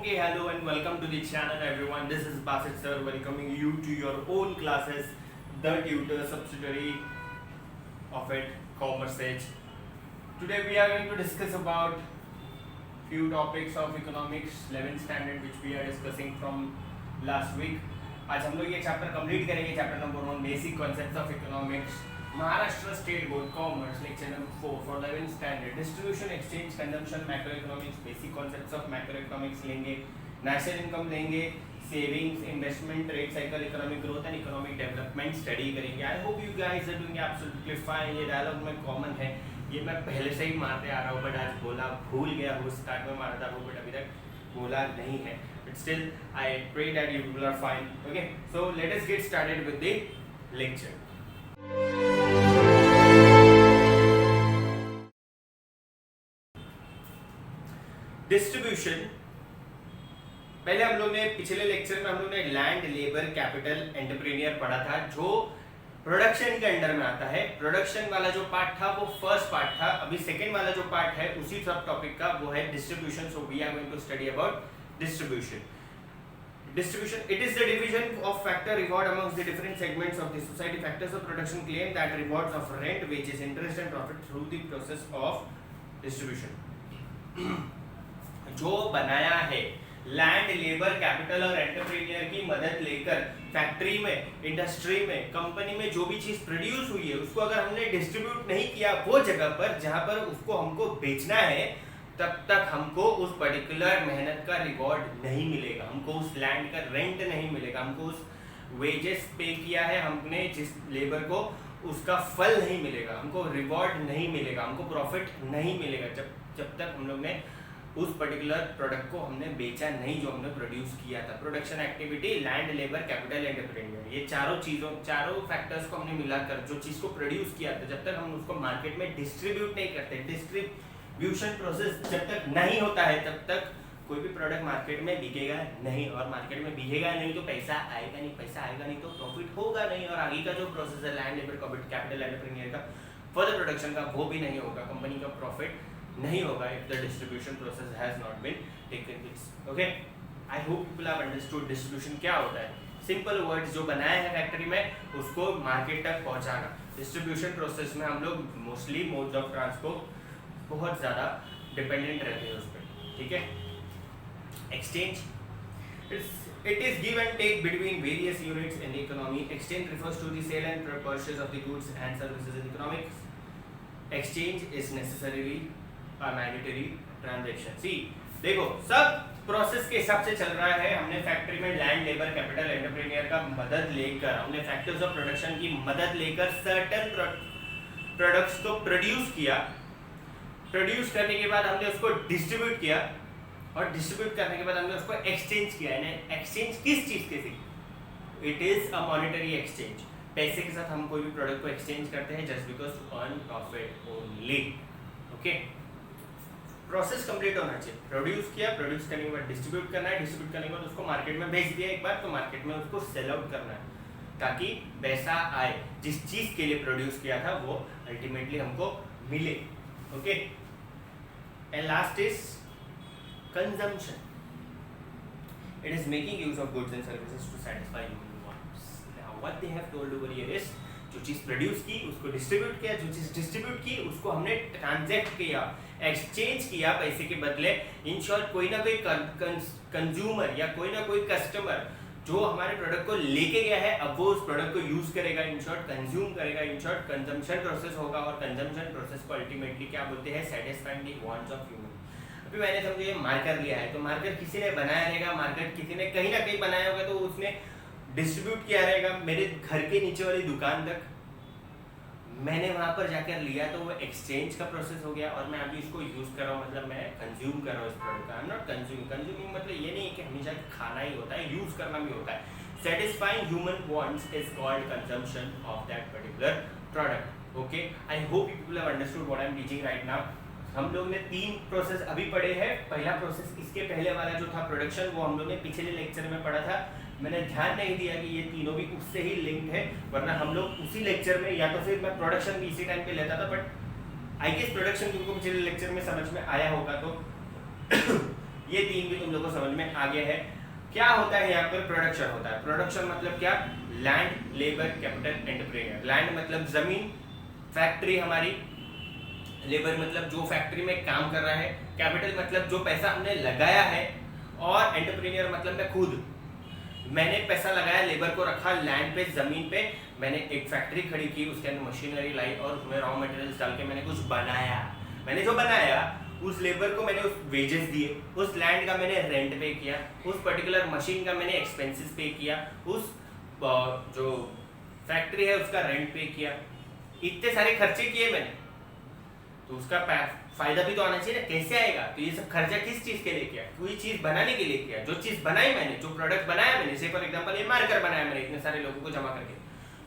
Okay, hello and welcome to the channel everyone. This is Basit sir welcoming you to your own classes, the tutor subsidiary of it, Commerce Edge. Today we are going to discuss about few topics of economics 11th standard which we are discussing from last week. आज हम लोग ये chapter complete करेंगे, chapter number 1 basic concepts of economics, Maharashtra state board commerce, lecture number 4 for 11th standard, distribution exchange consumption macro economics, basic concepts of macro economics लेंगे, national income लेंगे, savings, investment, trade cycle, economic growth and economic development study करेंगे. I hope you guys are doing absolutely fine. ये dialogue में common है, ये मैं पहले से ही मारते आ रहा हूँ, बट आज बोला भूल गया हूँ. स्टार्ट में मारा था वो, बट अभी तक बोला नहीं है. But still, I pray that you people are fine. Okay, so let us get started with the lecture. Distribution. पहले हम लोग ने पिछले लेक्चर में हम लोग ने लैंड, लेबर, कैपिटल, एंटरप्रेन्योर पढ़ा था, जो प्रोडक्शन के अंडर में आता है. प्रोडक्शन वाला जो पार्ट था वो फर्स्ट पार्ट था. अभी सेकेंड वाला जो पार्ट है उसी सब टॉपिक का वो है distribution. So we are going to study about distribution. Distribution, it is the division of factor reward amongst the different segments of the society. Factors of production claim that rewards of rent, wages, interest and profit through the process of distribution. जो बनाया है land, labour, capital और entrepreneur की मदद लेकर factory में, industry में, company में जो भी चीज प्रोड्यूस हुई है उसको अगर हमने डिस्ट्रीब्यूट नहीं किया वो जगह पर जहां पर उसको हमको बेचना है, तब तक हमको उस पर्टिकुलर मेहनत का रिवॉर्ड नहीं मिलेगा, हमको उस लैंड का रेंट नहीं मिलेगा, हमको उस वेजेस पे किया है हमने जिस लेबर को उसका फल नहीं मिलेगा, हमको रिवॉर्ड नहीं मिलेगा, हमको प्रॉफिट नहीं मिलेगा जब तक हम लोग ने उस पर्टिकुलर प्रोडक्ट को हमने बेचा नहीं जो हमने प्रोड्यूस किया था. Production activity, land, labour, capital, entrepreneur, ये चारों फैक्टर्स को हमने मिलाकर जो चीज़ को प्रोड्यूस किया था, जब तक हम उसको मार्केट में डिस्ट्रीब्यूट नहीं करते, डिस्ट्रीब्यूशन प्रोसेस जब तक नहीं होता है तब तक कोई भी प्रोडक्ट मार्केट में बिकेगा नहीं, और मार्केट में बिकेगा नहीं तो पैसा आएगा नहीं, पैसा आएगा नहीं तो प्रॉफिट होगा नहीं, और आगे का जो प्रोसेस है लैंड, लेबर, कैपिटल, एंटरप्रेन्योर का फर्दर प्रोडक्शन का वो भी नहीं होगा, कंपनी का प्रॉफिट नहीं होगा if the distribution process has not been taken place. Okay, I hope people have understood distribution क्या होता है. सिंपल वर्ड्स, जो बनाया है फैक्ट्री में उसको मार्केट तक पहुंचाना. डिस्ट्रीब्यूशन प्रोसेस में हम लोग मोस्टली मोड्स ऑफ ट्रांसपोर्ट बहुत ज़्यादा डिपेंडेंट रहते हैं उस पर. ठीक है. Exchange, it is give and take between various units in the economy. Exchange refers to the sale and purchase of the goods and services in economics. Exchange is necessarily a mandatory transaction. See, देखो सब process के हिसाब से चल रहा है. हमने factory में लैंड, लेबर, कैपिटल, एंटरप्रेन्योर का मदद लेकर, हमने फैक्टर्स ऑफ प्रोडक्शन की मदद लेकर सर्टेन प्रोडक्ट्स को प्रोड्यूस किया. प्रोड्यूस करने के बाद हमने उसको डिस्ट्रीब्यूट किया, और डिस्ट्रीब्यूट करने के बाद हमने उसको एक्सचेंज किया. एक्सचेंज किस चीज के थी? It is a monetary exchange. पैसे के साथ हम कोई भी प्रोडक्ट को एक्सचेंज करते हैं just because to earn profit only. Okay, process complete होना चाहिए. प्रोड्यूस किया, प्रोड्यूस करने के बाद डिस्ट्रीब्यूट करना है, डिस्ट्रीब्यूट करने के बाद उसको मार्केट में भेज दिया एक बार, तो मार्केट में उसको सेल आउट करना है ताकि पैसा आए. जिस चीज के लिए प्रोड्यूस किया था वो अल्टीमेटली हमको मिले. Okay, and last is consumption. It is making use of goods and services to satisfy human wants. Now what they have told over here is, जो चीज़ प्रोड्यूस की उसको डिस्ट्रीब्यूट किया, जो चीज़ डिस्ट्रीब्यूट की उसको हमने ट्रांजैक्ट किया, एक्सचेंज किया पैसे के बदले. इन शॉर्ट कोई ना कोई कंज्यूमर या कोई ना कोई कस्टमर जो हमारे प्रोडक्ट को लेके गया है, अब वो उस प्रोडक्ट को यूज करेगा, इन शॉर्ट कंज्यूम करेगा. इन शॉर्ट कंजम्पशन प्रोसेस होगा, और कंजम्पशन प्रोसेस को अल्टीमेटली क्या बोलते हैं? Satisfying the wants of human. अभी मैंने समझो ये मार्कर लिया है, तो मार्कर किसी ने बनाया रहेगा, मार्कर किसी ने कहीं ना कहीं बनाया होगा, तो उसने डिस्ट्रीब्यूट किया रहेगा मेरे घर के नीचे वाली दुकान तक. मैंने वहां पर जाकर लिया तो वो एक्सचेंज का प्रोसेस हो गया, और मैं अभी इसको यूज कर रहा हूँ, मतलब मैं कंज्यूम कर रहा हूँ इस प्रोडक्ट का. आई एम नॉट कंज्यूमिंग मतलब ये नहीं है कि हमेशा खाना ही होता है, यूज करना भी होता है. Satisfying human wants is called consumption of that particular product. Okay, I hope you people have understood what I am teaching right now. हम लोग ने 3 प्रोसेस अभी पढ़े हैं. पहला प्रोसेस, इसके पहले वाला जो था प्रोडक्शन, वो हम लोग ने पिछले लेक्चर में पढ़ा था. मैंने ध्यान नहीं दिया कि ये तीनों भी उससे ही लिंक्ड है, वरना हम लोग उसी लेक्चर में, या तो फिर मैं प्रोडक्शन भी इसी टाइम पे लेता था, बट आई गेस प्रोडक्शन तुमको पिछले लेक्चर में समझ में आया होगा. तो ये 3 भी तुम लोग को समझ में आ गया है। क्या होता है यहाँ पर? प्रोडक्शन होता है। प्रोडक्शन मतलब क्या? Land, labour, capital, entrepreneur. Land मतलब जमीन, फैक्ट्री हमारी, लेबर मतलब जो फैक्ट्री में काम कर रहा है, कैपिटल मतलब जो पैसा हमने लगाया है, और एंटरप्रेन्योर मतलब मैं खुद, मैंने पैसा लगाया, लेबर को रखा लैंड पे, जमीन पे, मैंने एक फैक्ट्री खड़ी की, उसके अंदर मशीनरी लाई और उसमें रॉ मटेरियल्स डाल के मैंने कुछ बनाया। मैंने जो बनाया उस लेबर को मैंने उस वेजेस दिए, उस लैंड का मैंने रेंट पे किया, उस पर्टिकुलर मशीन का मैंने एक्सपेंसेस पे किया, उस जो फैक्ट्री है उसका रेंट पे किया, इतने सारे खर्चे किए मैंने, तो उसका फायदा भी तो आना चाहिए ना। कैसे आएगा? तो ये सब खर्चा किस चीज के लिए किया? कोई चीज बनाने के लिए किया। जो चीज बनाई मैंने, जो प्रोडक्ट बनाया मैंने, से फॉर एग्जांपल ये मार्कर बनाया मैंने इतने सारे लोगों को जमा करके,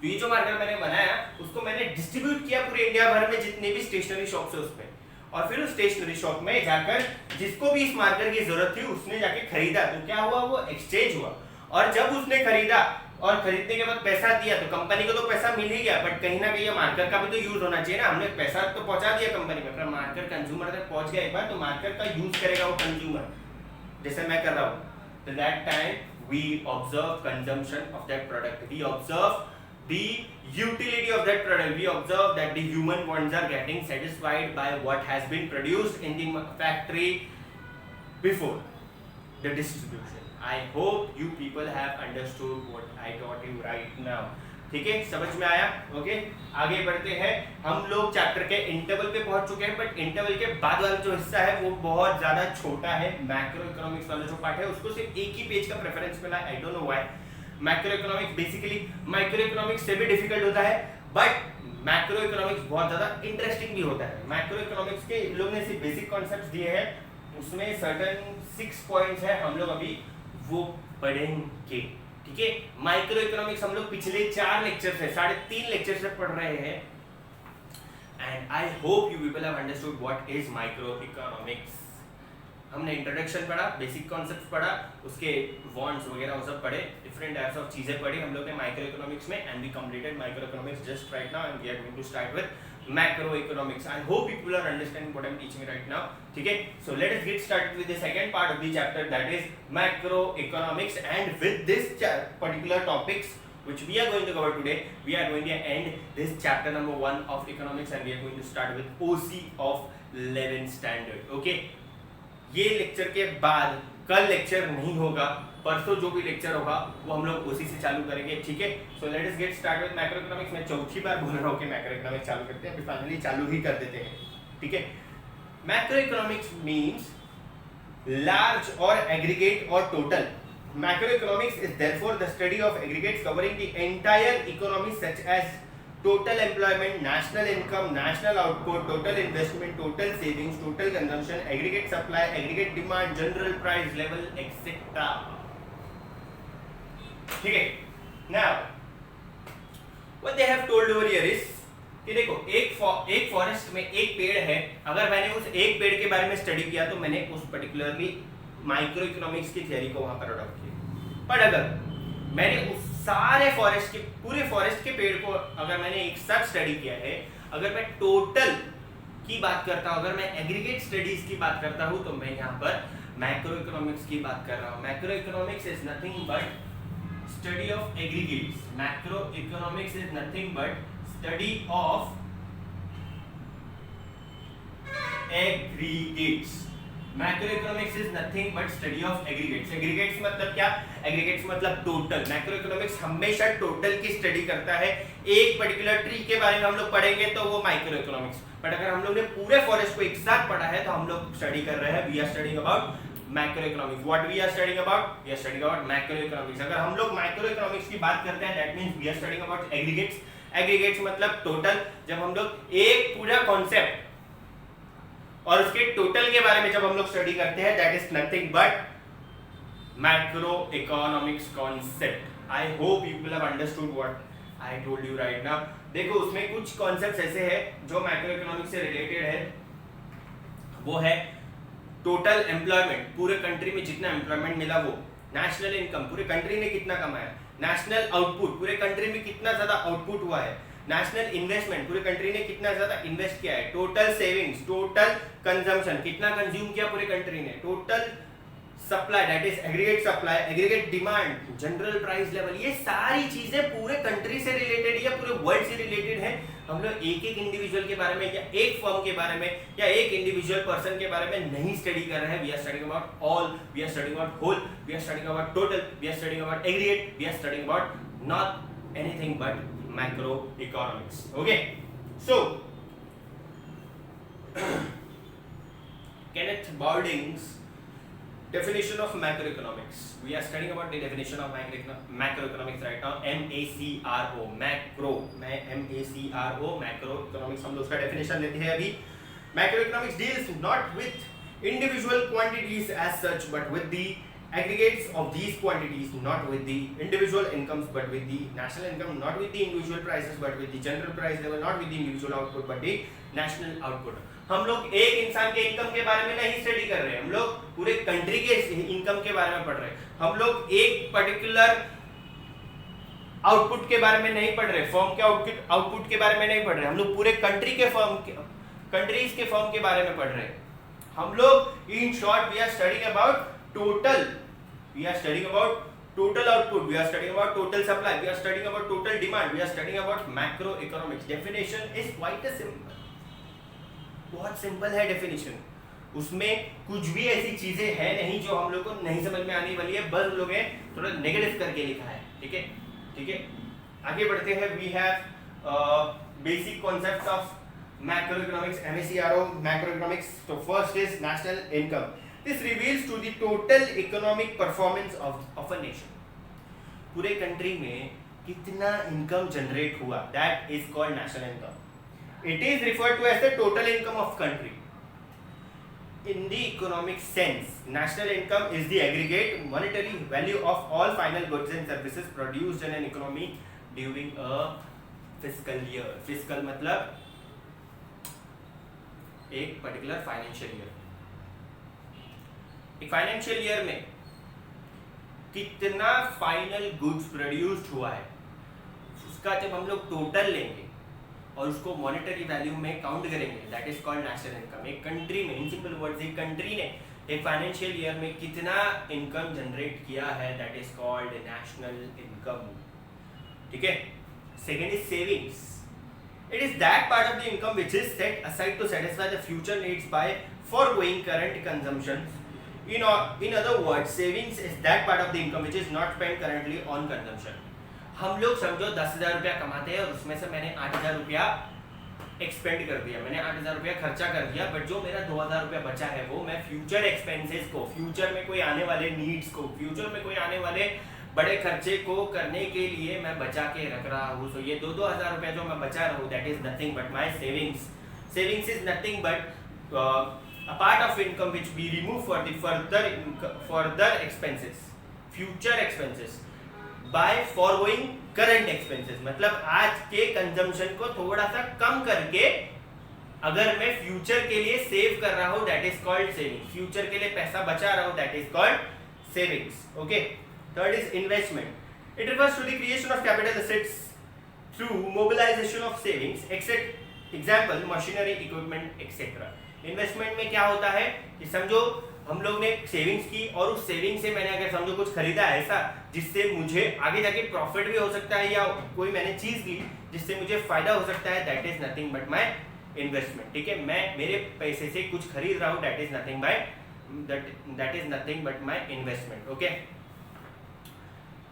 तो ये जो मार्कर मैंने बनाया उसको मैंने डिस्ट्रीब्यूट किया पूरे इंडिया भर में जितने भी स्टेशनरी शॉप्स है उसमें, और फिर उस स्टेशनरी शॉप में जाकर जिसको भी इस मार्कर की जरूरत थी उसने जाके खरीदा, तो क्या हुआ? वो एक्सचेंज हुआ। और जब उसने खरीदा और खरीदने के बाद पैसा दिया तो कंपनी को तो पैसा मिल ही गया, बट कहीं ना कहीं मार्कर का भी तो यूज होना चाहिए ना। हमने पैसा तो पहुंचा दिया कंपनी में, पर मार्कर कंज्यूमर तक पहुंच गया एक बार, तो मार्कर का यूज करेगा वो कंज्यूमर, जैसे मैं कर रहा हूँ। तो that time we observe consumption of that product, we observe the utility of that product, we observe that the human wants are getting satisfied by what has been produced in the factory before the distribution. I hope you people have understood what I taught you right now. ठीक है, समझ में आया? Okay, आगे बढ़ते हैं। हम लोग चैप्टर के इंटरवल पे पहुंच चुके हैं, बट इंटरवल के बाद वाला जो हिस्सा है वो बहुत ज्यादा छोटा है। मैक्रो इकोनॉमिक्स वाला जो पार्ट है उसको सिर्फ एक ही पेज का प्रेफरेंस मिला, I don't know why. Macro economics basically micro economics से भी डिफिकल्ट होता है, बट मैक्रो इकोनॉमिक्स बहुत ज्यादा इंटरेस्टिंग भी होता है। मैक्रो इकोनॉमिक्स के इन लोगों ने सिर्फ बेसिक कॉन्सेप्ट्स दिए हैं, उसमें सर्टेन 6 पॉइंट्स है, हम लोग अभी वो पढ़ेंगे। ठीक है, माइक्रो इकोनॉमिक्स हम लोग पिछले 4 लेक्चर से 3.5 लेक्चर से पढ़ रहे हैं, and I hope you people have understood what is micro economics. हमने इंट्रोडक्शन पढ़ा, बेसिक कॉन्सेप्ट्स पढ़ा, उसके वॉन्ट्स वगैरह वो सब पढ़े, डिफरेंट टाइप्स ऑफ चीजें पढ़ी हम लोग ने माइक्रो इकोनॉमिक्स में, and we completed micro economics just right now, and we are going to start with macro economics. I hope people are understanding what I'm teaching right now. ठीक है, so let us get started with the second part of the chapter, that is macro economics, and with this particular topics which we are going to cover today, we are going to end this chapter number 1 of economics, and we are going to start with OC of 11th standard. Okay, ये lecture के बाद कल lecture नहीं होगा, परसों जो भी lecture होगा वो हम लोग उसी से चालू करेंगे। ठीक है, so let us get start with macro economics. मैं चौथी बार बोल रहा हूँ कि मैक्रो इकोनॉमिक्स चालू करते हैं, अभी फाइनली चालू ही कर देते हैं। ठीक है, मैक्रो इकोनॉमिक्स मींस लार्ज और एग्रीगेट और total. Macro economics is therefore the study of aggregates covering the entire economy such as total employment, national income, national output, total investment, total savings, total consumption, aggregate supply, aggregate demand, general price level, etc. ठीक है, now what they have told over here is कि देखो एक forest में एक पेड़ है, अगर मैंने उस एक पेड़ के बारे में स्टडी किया तो मैंने उस पर्टिकुलरली माइक्रो इकोनॉमिक्स की थ्योरी को वहां पर अडॉप्ट किया। पर अगर मैंने उस सारे फॉरेस्ट के पूरे फॉरेस्ट के पेड़ को अगर मैंने एक साथ स्टडी किया है, अगर मैं टोटल की बात करता हूं, अगर मैं एग्रीगेट स्टडीज की बात करता हूं, तो मैं यहाँ पर मैक्रो इकोनॉमिक्स की बात कर रहा हूं। Macro economics is nothing but study of aggregates. Macro economics is nothing but study of aggregates. Macro economics is nothing but study of aggregates. Aggregates मतलब क्या? एग्रीगेट्स मतलब टोटल। मैक्रो इकोनॉमिक्स हमेशा total की स्टडी करता है। एक particular tree के बारे में हम लोग पढ़ेंगे तो वो माइक्रो इकोनॉमिक्स, बट अगर हम लोग ने पूरे फॉरेस्ट को एक साथ पढ़ा है तो हम लोग स्टडी कर रहे हैं, we are studying about macro economics. What we are studying about? We are studying about macro economics. अगर हम लोग माइक्रो इकोनॉमिक्स की बात करते हैं that means we are studying about aggregates. Aggregates मतलब टोटल। जब हम लोग एक पूरा कॉन्सेप्ट और उसके टोटल के बारे में जब हम लोग स्टडी करते हैं that is nothing but macro economics concept. I hope you will have understood what I told you right now. देखो उसमें कुछ कॉन्सेप्ट्स ऐसे हैं जो मैक्रो इकोनॉमिक्स से रिलेटेड है, वो है टोटल एम्प्लॉयमेंट, पूरे कंट्री में जितना एम्प्लॉयमेंट मिला वो, नेशनल इनकम, पूरे कंट्री ने कितना कमाया, नेशनल आउटपुट, पूरे कंट्री में कितना ज्यादा आउटपुट हुआ है, नेशनल इन्वेस्टमेंट, पूरे कंट्री ने कितना ज्यादा इन्वेस्ट किया है, टोटल सेविंग्स, टोटल कंजम्पशन, कितना कंज्यूम किया पूरे कंट्री ने, total supply that is aggregate supply, aggregate demand, general price level, ये सारी चीजें पूरे कंट्री से रिलेटेड या पूरे वर्ल्ड से रिलेटेड है। हम लोग एक एक इंडिविजुअल के बारे में या एक फर्म के बारे में या एक इंडिविजुअल पर्सन के बारे में नहीं स्टडी कर रहे हैं। We are studying about all, we are studying about whole, we are studying about total, we are studying about aggregate, we are studying about not anything but macro economics. Okay, so Kenneth Bowding's definition of macroeconomics. We are studying about the definition of macroeconomics right now. MACRO, macro, macroeconomics हम लोग उसका definition लेते हैं अभी। Macroeconomics deals not with individual quantities as such, but with the aggregates of these quantities, not with the individual incomes, but with the national income, not with the individual prices, but with the general price level, not with the individual output, but the national output. हम लोग एक इंसान के income के बारे में नहीं study कर रहे हैं, हम लोग पूरे कंट्री के इनकम के बारे में पढ़ रहे हैं। हम लोग एक पर्टिकुलर आउटपुट के बारे में नहीं पढ़ रहे, फर्म के आउटपुट के बारे में नहीं पढ़ रहे, हम लोग पूरे कंट्री के कंट्रीज के फर्म के बारे में पढ़ रहे हैं। हम लोग in short we are studying about total, we are studying about total output, we are studying about total supply, we are studying about total demand, we are studying about macroeconomics. Definition is quite a simple, बहुत simple है definition. उसमें कुछ भी ऐसी चीजें हैं नहीं जो हम लोग को नहीं समझ में आने वाली है, बस हम लोग ने थोड़ा नेगेटिव करके लिखा है। ठीक है, ठीक है, आगे बढ़ते हैं। We have basic concepts of macroeconomics, MACRO macroeconomics. तो first is national income. This reveals to the total economic performance of a nation. पूरे कंट्री में कितना इनकम जनरेट हुआ, that is called national income. It is referred to as the total income of country. In the economic sense, national income is the aggregate monetary value of all final goods and services produced in an economy during a fiscal year. Fiscal मतलब एक particular financial year। Financial year में कितना final goods produced हुआ है, उसका जब हम लोग टोटल लेंगे और उसको मॉनेटरी वैल्यू में काउंट करेंगे, that is called national income. एक कंट्री में, इन सिंपल वर्ड्स, एक कंट्री ने एक फाइनेंशियल ईयर में कितना इनकम जनरेट किया है, that is called national income. ठीक है। Second is savings. It is that part of the income which is set aside to satisfy the future needs by forgoing current consumption. In other words, savings is that part of the income which is not spent currently on consumption. हम लोग समझो 10,000 रुपया कमाते हैं और उसमें से मैंने 8,000 रुपया एक्सपेंड कर दिया, मैंने 8,000 रुपया खर्चा कर दिया, बट जो मेरा 2,000 रुपया बचा है वो मैं फ्यूचर एक्सपेंसेस को, फ्यूचर में कोई आने वाले नीड्स को, फ्यूचर में कोई आने वाले बड़े खर्चे को करने के लिए मैं बचा के रख रहा हूँ। तो ये 2,000 रुपया जो मैं बचा रहा हूँ, that is nothing but my savings. Savings is nothing but a part of income which we remove for the further expenses, future expenses, by foregoing current expenses। मतलब आज के कंजम्पशन को थोड़ा सा कम करके अगर मैं फ्यूचर के लिए सेव कर रहा हूं, that is called savings. Future के लिए पैसा बचा रहा हूं, that is called savings. Okay. Third is investment. It refers to the creation of capital assets through mobilisation of savings, except example machinery, equipment etcetera. Investment में क्या होता है कि समझो हम लोग ने सेविंग्स की और उस सेविंग से मैंने अगर समझो कुछ खरीदा है ऐसा जिससे मुझे आगे जाके प्रॉफिट भी हो सकता है, या कोई मैंने चीज ली जिससे मुझे फायदा हो सकता है, that is nothing but my investment. ठीक है, मैं मेरे पैसे से कुछ खरीद रहा हूं, that is nothing but my investment. Okay.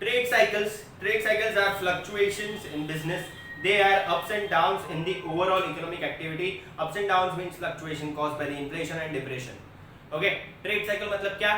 Trade cycles are fluctuations in business. They are ups and downs in the overall economic activity. Ups and downs means fluctuation caused by the inflation and depression. Okay, trade cycle मतलब क्या?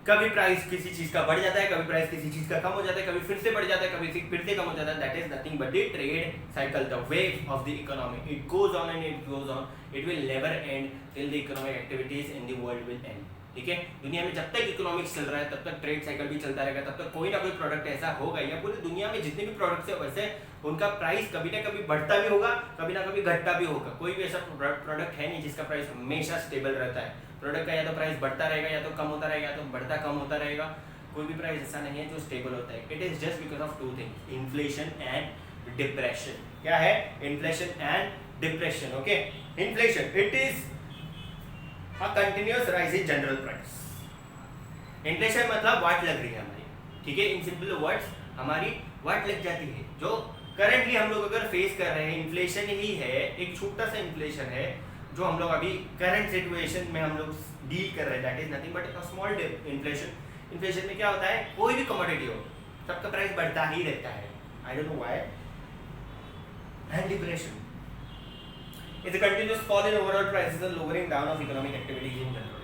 कभी price किसी चीज का बढ़ जाता है, कभी प्राइस किसी चीज का कम हो जाता है, कभी फिर से बढ़ जाता है, कभी फिर से कम हो जाता है। That is nothing but the trade cycle, the wave of the economy. It goes on and it goes on. It will never end till the economic activities in the world will end. ठीक है, दुनिया में जब तक economics चल रहा है तब तक ट्रेड साइकिल भी चलता रहेगा, तब तक कोई ना कोई प्रोडक्ट ऐसा होगा, या पूरी दुनिया में जितने भी प्रोडक्ट्स है वैसे उनका प्राइस कभी ना कभी बढ़ता भी होगा, कभी ना कभी घटता भी होगा। कोई भी ऐसा प्रोडक्ट है नहीं जिसका प्राइस हमेशा स्टेबल रहता है। प्रोडक्ट का या तो प्राइस बढ़ता रहेगा, या तो कम होता रहेगा, या तो बढ़ता कम होता रहेगा। कोई भी प्राइस ऐसा नहीं है जो स्टेबल होता है। It is just because of two things, inflation and depression. क्या है? Inflation and depression. Okay. Inflation, it is a continuous rise in general price. Inflation मतलब वाट लग रही है हमारी, ठीक है, इन सिंपल वर्ड्स हमारी वाट लग जाती है। जो करंटली हम लोग अगर फेस कर रहे हैं इन्फ्लेशन ही है, एक छोटा सा इन्फ्लेशन है जो हम लोग अभी करंट सिचुएशन में हम लोग डील कर रहे हैं, that is nothing but a small inflation. Inflation में क्या होता है, कोई भी कमोडिटी हो सबका प्राइस बढ़ता ही रहता है, I don't know why. And depression is a continuous fall in overall prices and lowering down of economic activities in general.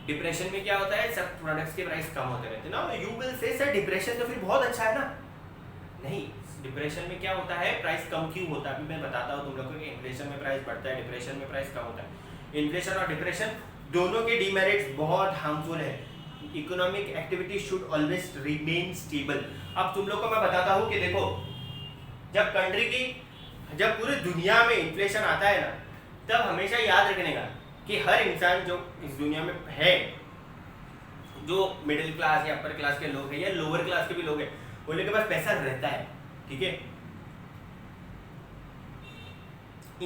Depression में क्या होता है, सब प्रोडक्ट्स के प्राइस कम होते रहते हैं ना। You will say sir depression तो फिर बहुत अच्छा है ना, नहीं, डिप्रेशन में क्या होता है, प्राइस कम क्यों होता है, अभी मैं बताता हूँ तुम लोगों को कि इन्फ्लेशन में प्राइस बढ़ता है, डिप्रेशन में प्राइस कम होता है। इन्फ्लेशन और डिप्रेशन दोनों के डीमेरिट्स बहुत हार्मफुल है। Economic activity should always remain stable. अब तुम लोग को मैं बताता हूँ कि देखो, जब पूरी दुनिया में इन्फ्लेशन आता है ना, तब हमेशा याद रखने का कि हर इंसान जो इस दुनिया में है, जो मिडिल क्लास या अपर क्लास के लोग हैं या लोअर क्लास के भी लोग हैं, उनके पास पैसा रहता है, ठीक है।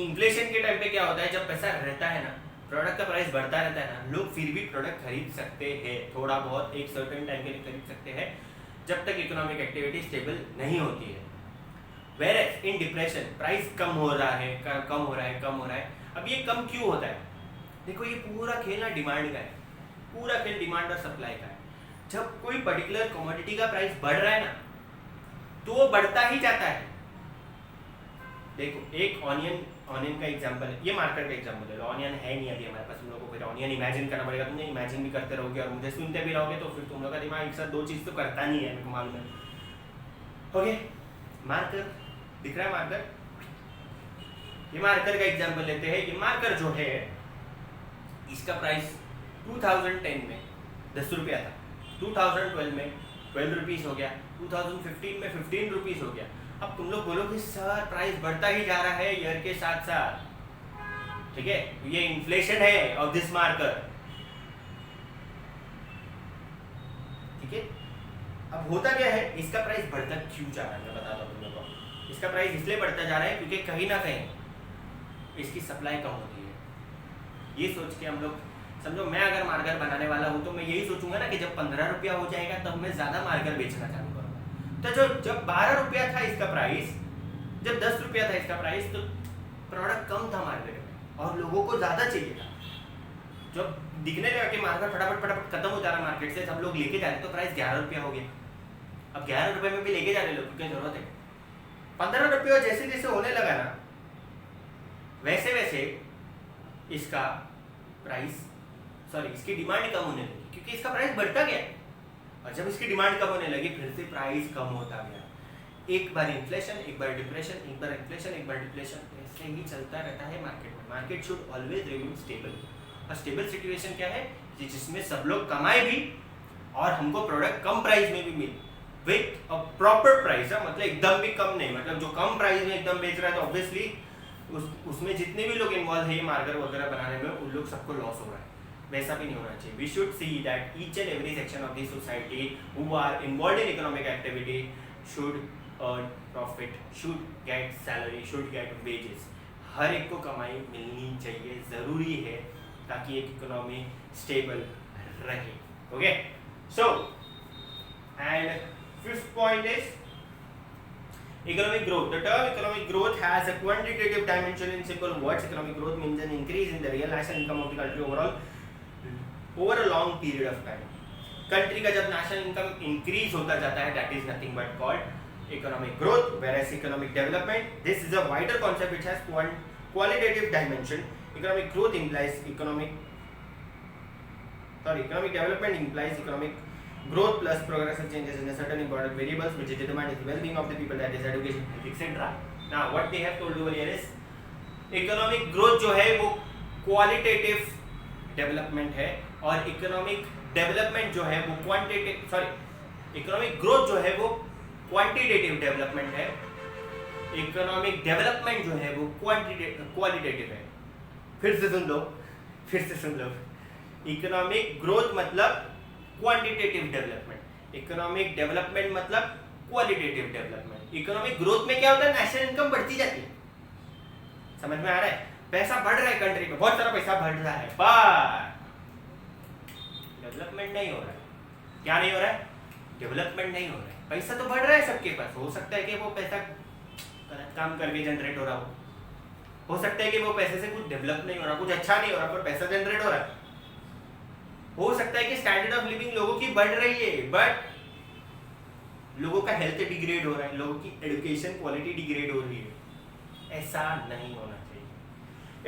इन्फ्लेशन के टाइम पे क्या होता है, जब पैसा रहता है ना, प्रोडक्ट का प्राइस बढ़ता रहता है ना, लोग फिर भी प्रोडक्ट खरीद सकते हैं, थोड़ा बहुत एक सर्टेन टाइम के लिए खरीद सकते हैं, जब तक इकोनॉमिक एक्टिविटी स्टेबल नहीं होती है। वेयरएज इन डिप्रेशन प्राइस कम हो रहा है। अब ये कम क्यों होता है, देखो ये पूरा खेल ना डिमांड का है, पूरा खेल डिमांड और सप्लाई का है। जब कोई पर्टिकुलर कमोडिटी का प्राइस बढ़ रहा है ना, तो वो बढ़ता ही जाता है। देखो एक ऑनियन का एग्जांपल है, ये मार्केट का एग्जांपल है, ऑनियन है नहीं अभी हमारे पास, तुम लोगों को फिर ऑनियन इमेजिन करना पड़ेगा, तुम इमेजिन भी करते रहोगे और मुझे सुनते भी रहोगे, तो फिर तुम लोग का दिमाग एक साथ दो चीज तो करता नहीं है, मेरे को मालूम है। ओके, मार्कर दिख रहा है, मार्कर, ये मार्कर का एग्जांपल लेते हैं। ये मार्कर जो है इसका प्राइस 2010 में 10 रुपया था, 2012 में 12 रुपीज हो गया, 2015 में 15 रुपीज हो गया। अब तुम लोग बोलोगे सर प्राइस बढ़ता ही जा रहा है ईयर के साथ साथ, ठीक है, ये इन्फ्लेशन है ऑफ दिस मार्कर, ठीक है। अब होता क्या है, इसका प्राइस बढ़ता क्यों जा रहा है, मैं बताता हूँ तुम लोगों को। इसका प्राइस इसलिए बढ़ता जा रहा है क्योंकि कहीं ना कहीं इसकी सप्लाई कम होती है। ये सोच के हम लोग, समझो मैं अगर मार्कर बनाने वाला हूँ तो मैं यही सोचूंगा ना कि जब 15 रुपया हो जाएगा तब मैं ज्यादा मार्कर बेचना चालू करूंगा। तो जब 12 रुपया था इसका प्राइस, जब 10 रुपया था इसका प्राइस, तो प्रोडक्ट कम था मार्केट में और लोगों को ज्यादा चाहिए था। जब दिखने लगा कि मार्कर फटाफट खत्म हो जा रहा मार्केट से, सब लोग लेके जा रहे, तो प्राइस 11 रुपया हो गया। अब 11 रुपये में भी लेके जा रहे लोग, क्या जरूरत है। 15 रुपये जैसे जैसे होने लगा ना, वैसे वैसे इसका प्राइस, सॉरी इसकी डिमांड कम होने लगी, क्योंकि इसका प्राइस बढ़ता गया। और जब इसकी डिमांड कम होने लगी, फिर से प्राइस कम होता गया। एक बार इन्फ्लेशन, एक बार डिप्रेशन, एक बार इन्फ्लेशन, एक बार डिप्रेशन, ऐसे ही चलता रहता है मार्केट में। Market should always remain stable. और स्टेबल सिचुएशन क्या है, जिसमें सब लोग कमाए भी और हमको प्रोडक्ट कम प्राइस में भी मिले विथ अ प्रॉपर प्राइस। मतलब एकदम भी कम नहीं, मतलब जो कम प्राइस में एकदम बेच रहा है तो ऑब्वियसली उसमें जितने भी लोग इन्वॉल्व है मार्कर वगैरह बनाने में, उन लोग सबको लॉस हो रहा है। वैसा भी नहीं होना चाहिए। We should see that each and every section of the society who are involve in economic activity should earn profit, should get salary, should get wages. हर एक को कमाई मिलनी चाहिए, ज़रूरी है, ताकि एक इकोनॉमी स्टेबल रहे। Okay, so and fifth point is economic growth. The term economic growth has a quantitative dimension. In simple words, economic growth means an increase in the real national income of the country overall over a long period of time. Country का जब national income increase होता जाता है, that is nothing but called economic growth. Whereas economic development, this is a wider concept which has qualitative dimension. Economic growth implies economic development implies economic growth plus progressive changes in a certain important variables which determine the well-being of the people, that is education, health, etc. Now what they have told over here is economic growth जो है वो qualitative development है और economic development जो है वो economic growth जो है वो quantitative development है, economic development जो है वो qualitative है। फिर से सुन लो, economic growth मतलब क्वांटिटेटिव डेवलपमेंट, इकोनॉमिक डेवलपमेंट मतलब क्वालिटेटिव डेवलपमेंट। इकोनॉमिक ग्रोथ में क्या होता है, नेशनल इनकम बढ़ती जाती है, समझ में आ रहा है। पैसा बढ़ रहा है कंट्री में, बहुत सारा पैसा बढ़ रहा है, पर डेवलपमेंट नहीं हो रहा है। क्या नहीं हो रहा है? डेवलपमेंट नहीं हो रहा है। पैसा तो बढ़ रहा है सबके पास, हो सकता है कि वो पैसा गलत काम करके जनरेट हो रहा हो सकता है कि वो पैसे से कुछ डेवलप नहीं हो रहा, कुछ अच्छा नहीं हो रहा, पर पैसा जनरेट हो रहा है। हो सकता है कि स्टैंडर्ड ऑफ लिविंग लोगों की बढ़ रही है, बट लोगों का हेल्थ डिग्रेड हो रहा है, लोगों की एजुकेशन क्वालिटी डिग्रेड हो रही है। ऐसा नहीं होना चाहिए।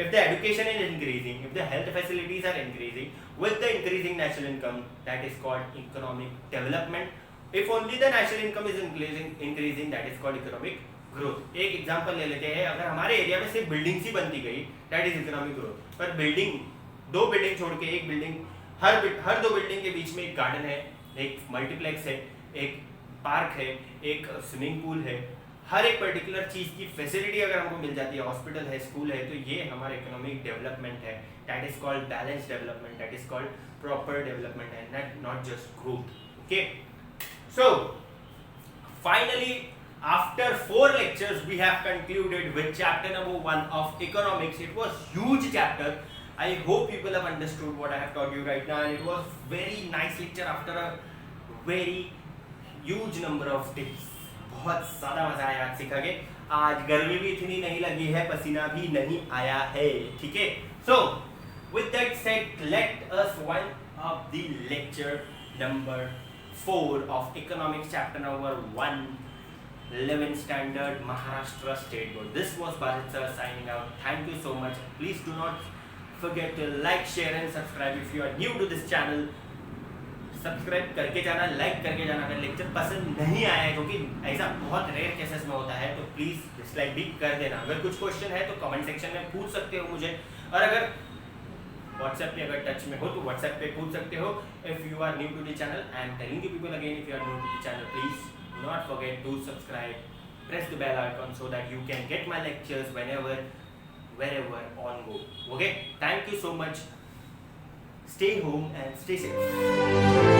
If the education is increasing, if the health facilities are increasing, with the increasing national income, that is called economic development. If only the national income is increasing, that is called economic growth. एक example ले लेते हैं, अगर हमारे area में सिर्फ buildings ही बनती गई, that is economic growth. पर बिल्डिंग, दो बिल्डिंग छोड़ के एक बिल्डिंग, हर दो बिल्डिंग के बीच में एक गार्डन है, एक मल्टीप्लेक्स है, एक पार्क है, एक स्विमिंग पूल है, हर एक पर्टिकुलर चीज़ की फैसिलिटी अगर हमको मिल जाती है, हॉस्पिटल है, स्कूल है, तो ये हमारा इकोनॉमिक डेवलपमेंट है। That is called balance development, that is called proper development and not just growth. Okay, so finally after 4 lectures we have concluded with chapter number 1 of economics. It was huge chapter. I hope people have understood what I have taught you right now, and it was very nice lecture after a very huge number of tips. बहुत ज़्यादा मजा आया आज सीखा के। आज गर्मी भी इतनी नहीं लगी है, पसीना भी नहीं आया है, ठीक है। So with that said, let us wind up the lecture number 4 of economics chapter number 1, 11th standard Maharashtra State Board. This was Bharat sir signing out. Thank you so much. Please do not forget to like, share and subscribe if you are new to this channel. Subscribe करके जाना, like करके जाना। अगर lecture पसंद नहीं आया है, क्योंकि ऐसा बहुत रेयर केसेस में होता है, तो प्लीज़ डिसलाइक भी कर देना। अगर कुछ क्वेश्चन है तो कमेंट सेक्शन में पूछ सकते हो मुझे, और अगर व्हाट्सएप पे अगर टच में हो तो व्हाट्सएप पे पूछ सकते हो। If you are new to the channel, I am telling you people again, if you are new to the channel, please do not forget to subscribe, press the bell icon so that you can get my lectures whenever, wherever on go. Okay, thank you so much. Stay home and stay safe.